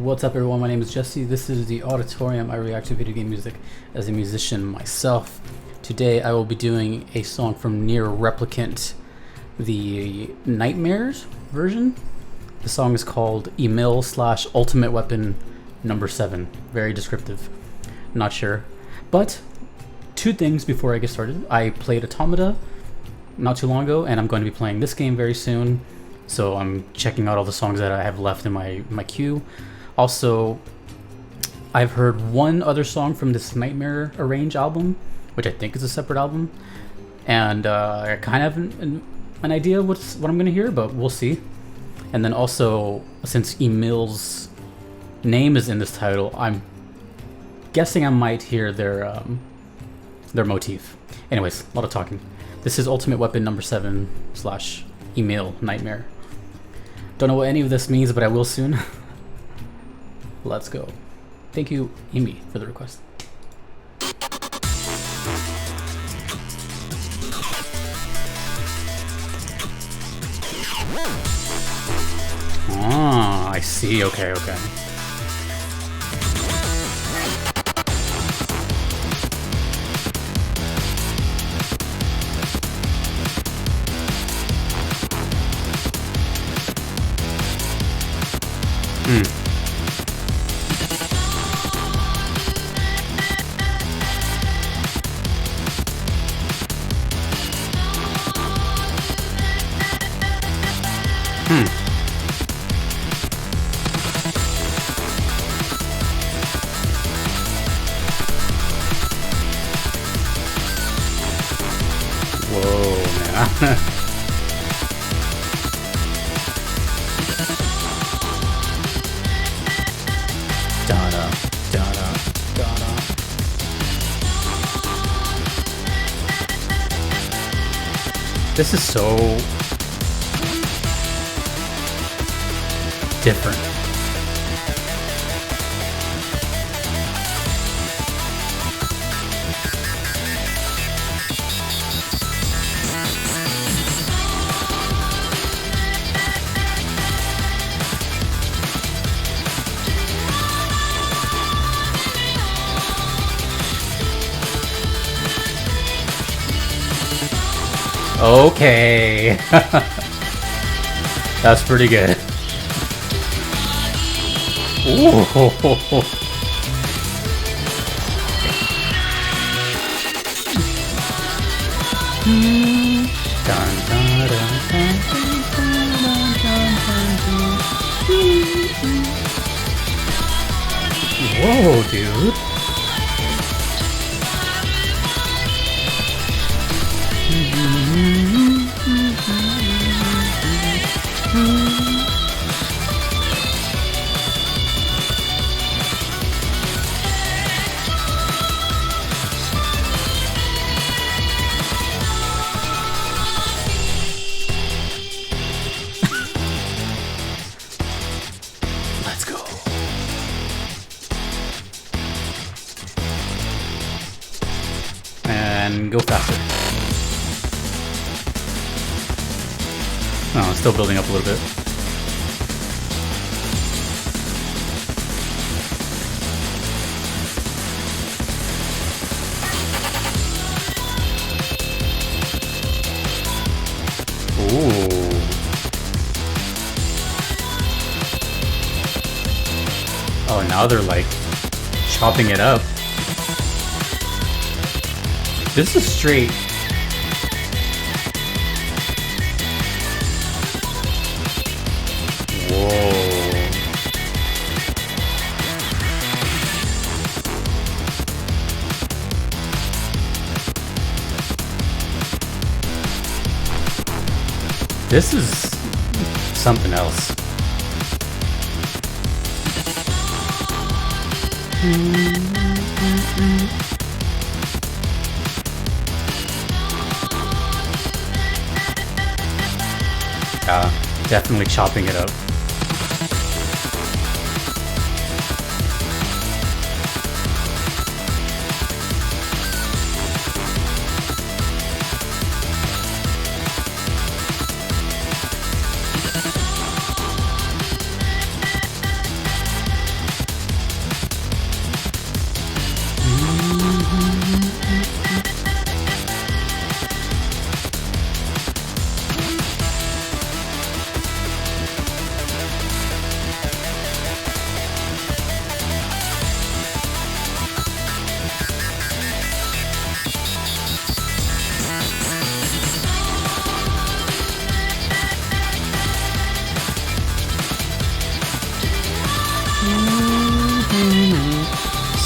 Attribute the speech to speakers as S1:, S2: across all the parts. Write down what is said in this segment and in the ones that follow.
S1: What's up, everyone? My name is Jesse. This is the Auditorium. I react to video game music as a musician myself. Today I will be doing a song from NieR Replicant, the Nightmares version. The song is called Emil / Ultimate Weapon number 7. Very descriptive. Not sure. But two things before I get started. I played Automata not too long ago, and I'm going to be playing this game very soon. So I'm checking out all the songs that I have left in my queue. Also, I've heard one other song from this Nightmare Arrange album, which I think is a separate album, and I kind of have an idea of what I'm going to hear, but we'll see. And then also, since Emil's name is in this title, I'm guessing I might hear their motif. Anyways, a lot of talking. This is Ultimate Weapon number 7 / Emil Nightmare. Don't know what any of this means, but I will soon. Let's go. Thank you, Emil, for the request. Ah, I see. Okay. Whoa, man. Da-da. This is so different. Okay. That's pretty good. Ooh. Whoa, dude. Let's go. And go faster. Oh, it's still building up a little bit. Ooh. Oh, now they're like chopping it up. This is straight. Whoa. This is something else. Definitely chopping it up.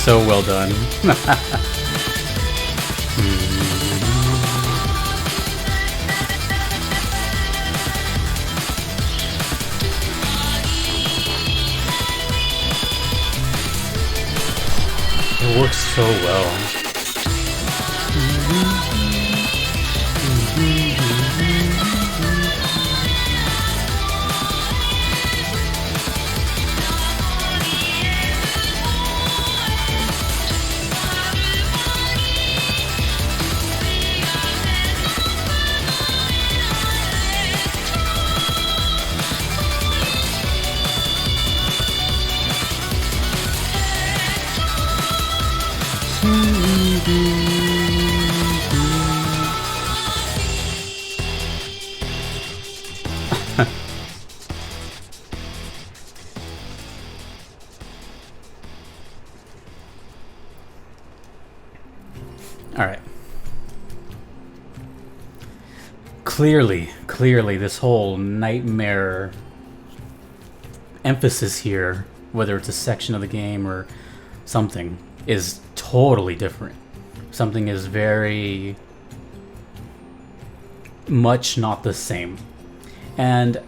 S1: so well done. It works so well. Alright. Clearly, this whole nightmare emphasis here, whether it's a section of the game or something, is totally different. Something is very much not the same. And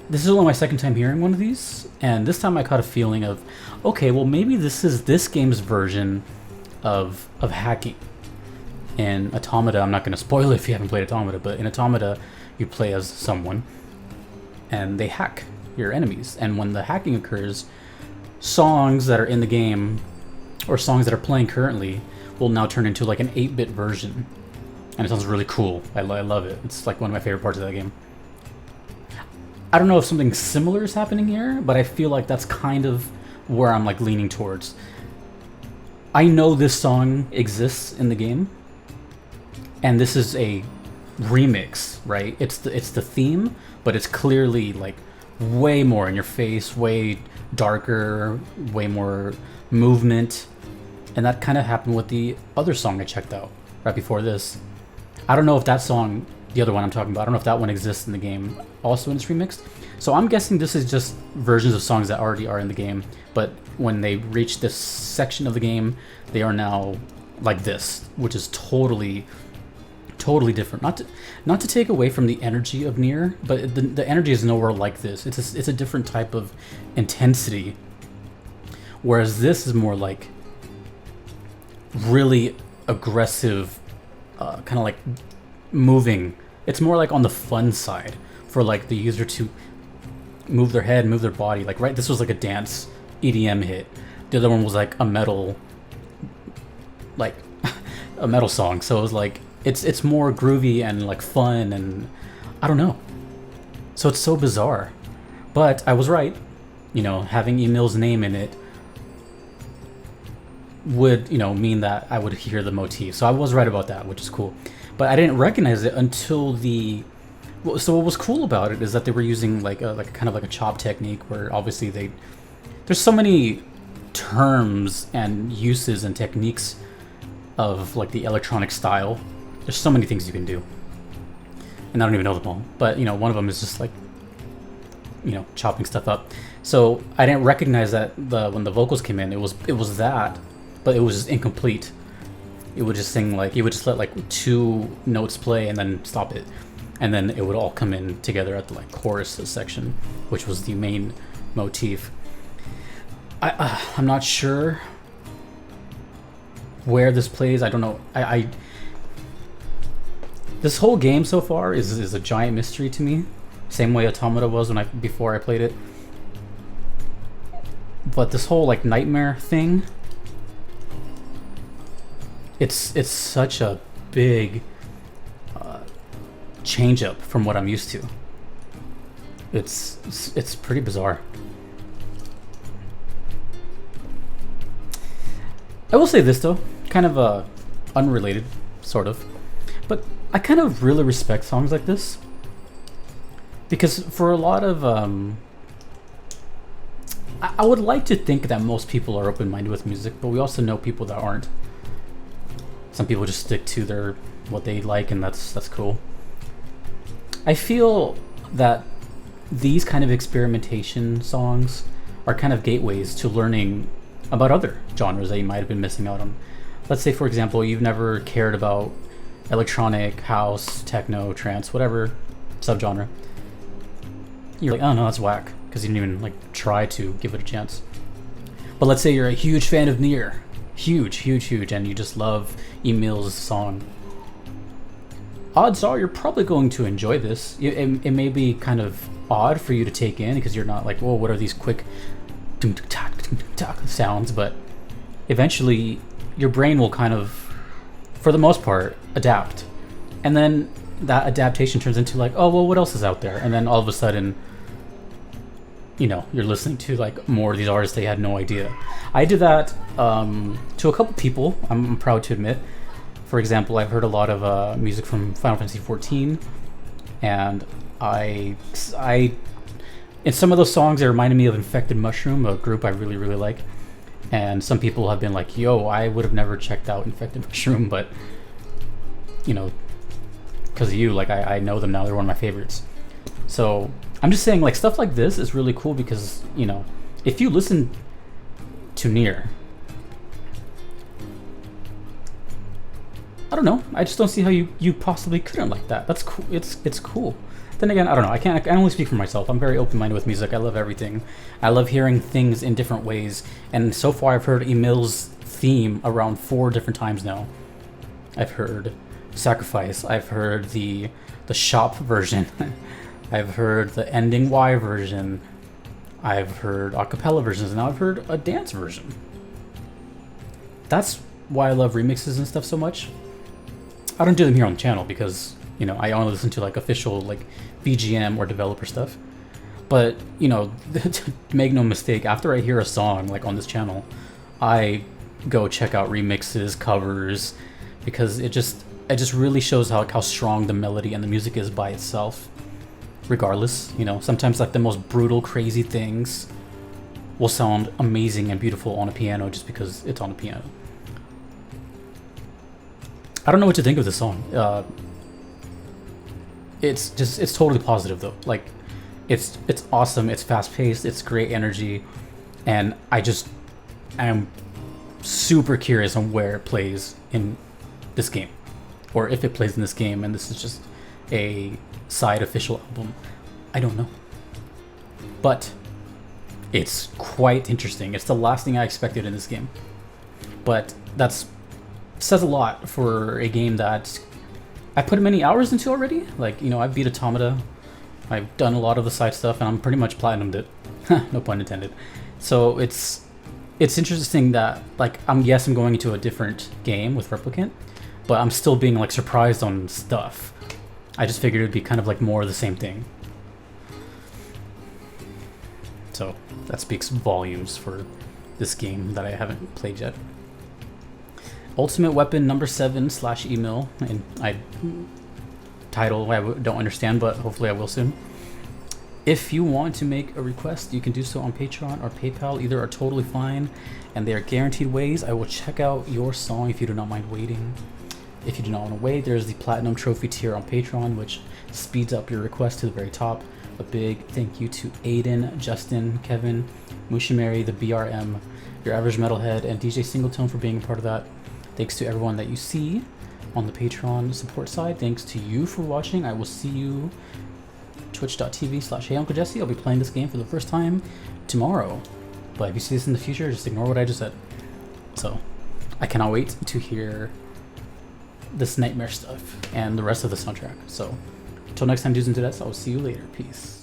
S1: this is only my second time hearing one of these, and this time I caught a feeling of, okay, well maybe this is this game's version of hacking. In Automata, I'm not going to spoil it if you haven't played Automata, but in Automata you play as someone and they hack your enemies, and when the hacking occurs, songs that are in the game or songs that are playing currently will now turn into like an 8-bit version, and it sounds really cool. I love it. It's like one of my favorite parts of that game. I don't know if something similar is happening here, but I feel like that's kind of where I'm like leaning towards. I know this song exists in the game, and this is a remix, right? It's the theme, but it's clearly like way more in your face, way darker, way more movement. And that kind of happened with the other song I checked out right before this. I don't know if that song, the other one I'm talking about, I don't know if that one exists in the game also and it's remixed. So I'm guessing this is just versions of songs that already are in the game, but when they reach this section of the game, they are now like this, which is totally different. Not to take away from the energy of NieR, but the energy is nowhere like this. It's a different type of intensity, whereas this is more like really aggressive, kind of like moving. It's more like on the fun side for like the user to move their head, move their body. Like, right, this was like a dance EDM hit. The other one was like a metal, like a metal song. So it was like it's more groovy and like fun, and I don't know. So it's so bizarre, but I was right. You know, having Emil's name in it would, mean that I would hear the motif. So I was right about that, which is cool. But I didn't recognize it until the. So what was cool about it is that they were using like a kind of like a chop technique, where obviously there's so many terms and uses and techniques of like the electronic style. There's so many things you can do, and I don't even know them all. But one of them is just like chopping stuff up. So I didn't recognize that when the vocals came in, it was that, but it was just incomplete. It would just sing like, it would just let like 2 notes play and then stop it, and then it would all come in together at the like chorus section, which was the main motif. I'm not sure where this plays. I don't know. This whole game so far is a giant mystery to me. Same way Automata was before I played it. But this whole like nightmare thing, it's such a big change up from what I'm used to. It's pretty bizarre. I will say this though, kind of unrelated, sort of, but I kind of really respect songs like this, because for a lot of I would like to think that most people are open-minded with music, but we also know people that aren't. Some people just stick to what they like, and that's cool. I feel that these kind of experimentation songs are kind of gateways to learning about other genres that you might have been missing out on. Let's say, for example, you've never cared about electronic, house, techno, trance, whatever subgenre. You're like, oh no, that's whack, because you didn't even like try to give it a chance. But let's say you're a huge fan of NieR, huge, and you just love Emil's song. Odds are you're probably going to enjoy this. It may be kind of odd for you to take in because you're not like, whoa, what are these quick sounds? But eventually your brain will kind of, for the most part, adapt. And then that adaptation turns into like, oh, well, what else is out there? And then all of a sudden, you know, you're listening to like more of these artists that you had no idea. I did that to a couple people, I'm proud to admit. For example, I've heard a lot of music from Final Fantasy XIV, and I in some of those songs, it reminded me of Infected Mushroom, a group I really, really like. And some people have been like, yo, I would have never checked out Infected Mushroom, but, you know, because of you, like, I know them now. They're one of my favorites. So I'm just saying, like, stuff like this is really cool because, you know, if you listen to NieR, I don't know. I just don't see how you possibly couldn't like that. That's cool. It's cool. Then again, I don't know. I can only speak for myself. I'm very open-minded with music. I love everything. I love hearing things in different ways. And so far, I've heard Emil's theme around 4 different times now. I've heard Sacrifice. I've heard the shop version. I've heard the ending Y version. I've heard a cappella versions, and now I've heard a dance version. That's why I love remixes and stuff so much. I don't do them here on the channel because, you know, I only listen to like official like BGM or developer stuff. But, you know, make no mistake, after I hear a song like on this channel, I go check out remixes, covers, because it just really shows how strong the melody and the music is by itself. Regardless, you know, sometimes like the most brutal, crazy things will sound amazing and beautiful on a piano just because it's on a piano. I don't know what to think of this song. It's totally positive though. Like, it's awesome. It's fast paced. It's great energy, and I'm super curious on where it plays in this game, or if it plays in this game, and this is just a side official album. I don't know, but it's quite interesting. It's the last thing I expected in this game, but that's says a lot for a game that I put many hours into already. Like, you know, I've beat Automata, I've done a lot of the side stuff, and I'm pretty much platinumed it. No pun intended. So it's interesting that, like, I'm going into a different game with Replicant, but I'm still being like surprised on stuff. I just figured it'd be kind of like more of the same thing. So that speaks volumes for this game that I haven't played yet. Ultimate Weapon number 7 / Emil, and title I don't understand, but hopefully I will soon. If you want to make a request, you can do so on Patreon or PayPal. Either are totally fine, and they are guaranteed ways. I will check out your song if you do not mind waiting. If you do not want to wait, there's the Platinum Trophy tier on Patreon, which speeds up your request to the very top. A big thank you to Aiden, Justin, Kevin, Mushimari, the BRM, Your Average Metalhead, and DJ Singletone for being a part of that. Thanks to everyone that you see on the Patreon support side. Thanks to you for watching. I will see you twitch.tv/HeyUncleJesse. I'll be playing this game for the first time tomorrow. But if you see this in the future, just ignore what I just said. So, I cannot wait to hear this Nightmare stuff and the rest of the soundtrack. So, until next time, dudes and dudettes, I will see you later. Peace.